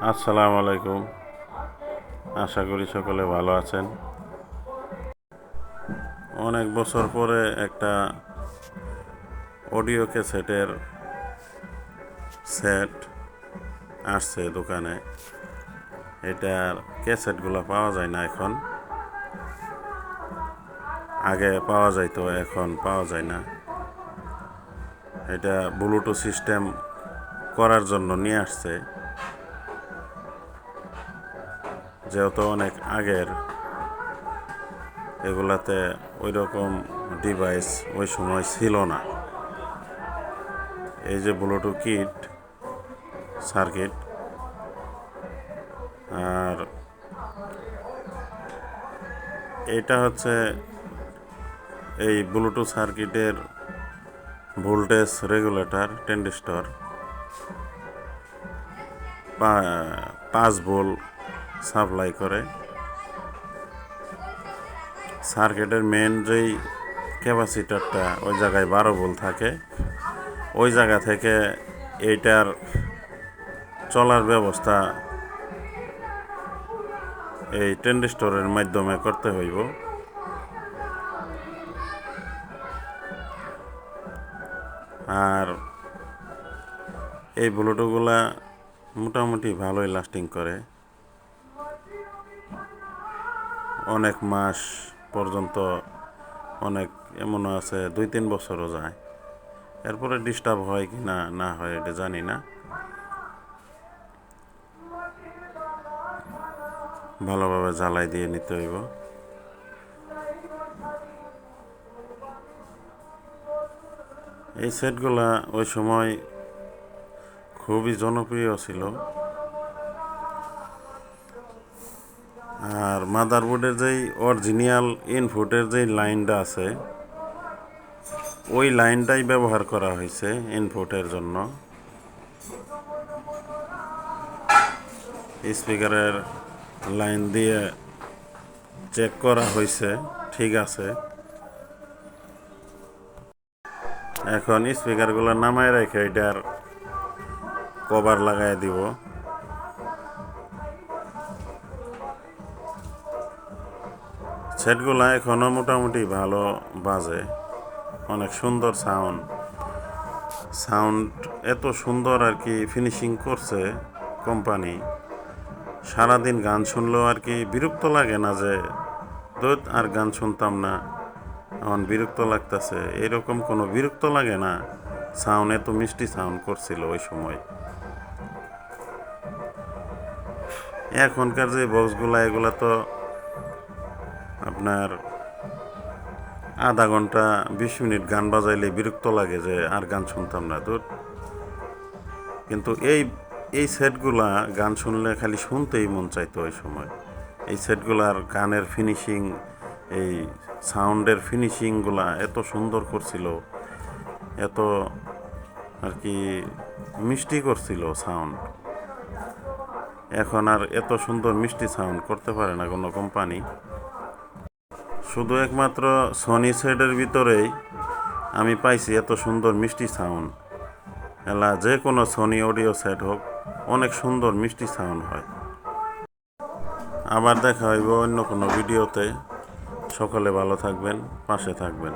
আসসালামু আলাইকুম। আশা করি সকলে ভালো আছেন। অনেক বছর পরে একটা অডিও ক্যাসেটের সেট আসছে দোকানে। এটার ক্যাসেটগুলো পাওয়া যায় না এখন, আগে পাওয়া যাইতো, এখন পাওয়া যায় না। এটা ব্লুটুথ সিস্টেম করার জন্য নিয়ে আসছে, যেহেতু অনেক আগের, এগুলাতে ওই রকম ডিভাইস ওই সময় ছিল না। এই যে ব্লুটুথ কিট সার্কিট, আর এটা হচ্ছে এই ব্লুটুথ সার্কিটের voltage regulator transistor 5 volt supply করে। সার্কিটের মেন যেই ক্যাপাসিটারটা ওই জায়গায় 12 ভোল্ট থাকে, ওই জায়গা থেকে এইটার চলার ব্যবস্থা এই ট্রানজিস্টরের মাধ্যমে করতে হইব। আর এই ব্লুটুথগুলা মোটামুটি ভালোই লাস্টিং করে, অনেক মাস পর্যন্ত, অনেক এমনও আছে 2-3 বছরও যায়। এরপরে ডিস্টার্ব হয় কি না না হয় এটা জানি না। ভালোভাবে জ্বালাই দিয়ে নিতে হইব। এই সেটগুলা ওই সময় খুবই জনপ্রিয় ছিল। আর মাদারবোর্ডের যেই অরিজিনাল ইনপুটের যেই লাইনটা আছে, ওই লাইনটাই ব্যবহার করা হয়েছে ইনপুটের জন্য। স্পিকারের লাইন দিয়ে চেক করা হয়েছে, ঠিক আছে। এখন স্পিকারগুলো নামায় রেখে এটার কভার লাগাই দিব। সেটগুলা এখনও মোটামুটি ভালো বাজে, অনেক সুন্দর সাউন্ড এত সুন্দর আর কি ফিনিশিং করছে কোম্পানি। সারাদিন গান শুনলেও আর কি বিরক্ত লাগে না যে দূর আর গান শুনতাম না, এখন বিরক্ত লাগতেছে, এরকম কোনো বিরক্ত লাগে না। সাউন্ড এত মিষ্টি সাউন্ড করছিল ওই সময়। এখনকার যে বক্সগুলা, এগুলা তো আপনার আধা ঘন্টা 20 মিনিট গান বাজাইলে বিরক্ত লাগে যে আর গান শুনতাম না দূর। কিন্তু এই সেটগুলা গান শুনলে খালি শুনতেই মন চাইতো ওই সময়। এই সেটগুলার গানের ফিনিশিং, এই সাউন্ডের ফিনিশিংগুলা এত সুন্দর করছিল, এত আর কি মিষ্টি করছিল সাউন্ড। এখন আর এত সুন্দর মিষ্টি সাউন্ড করতে পারে না কোনো কোম্পানি। শুধু একমাত্র সনি সেটের ভিতরেই আমি পাইছি এত সুন্দর মিষ্টি সাউন্ড। এলা যে কোনো সনি অডিও সেট হোক, অনেক সুন্দর মিষ্টি সাউন্ড হয়। আবার দেখা হইব অন্য কোনো ভিডিওতে। সকলে ভালো থাকবেন, পাশে থাকবেন।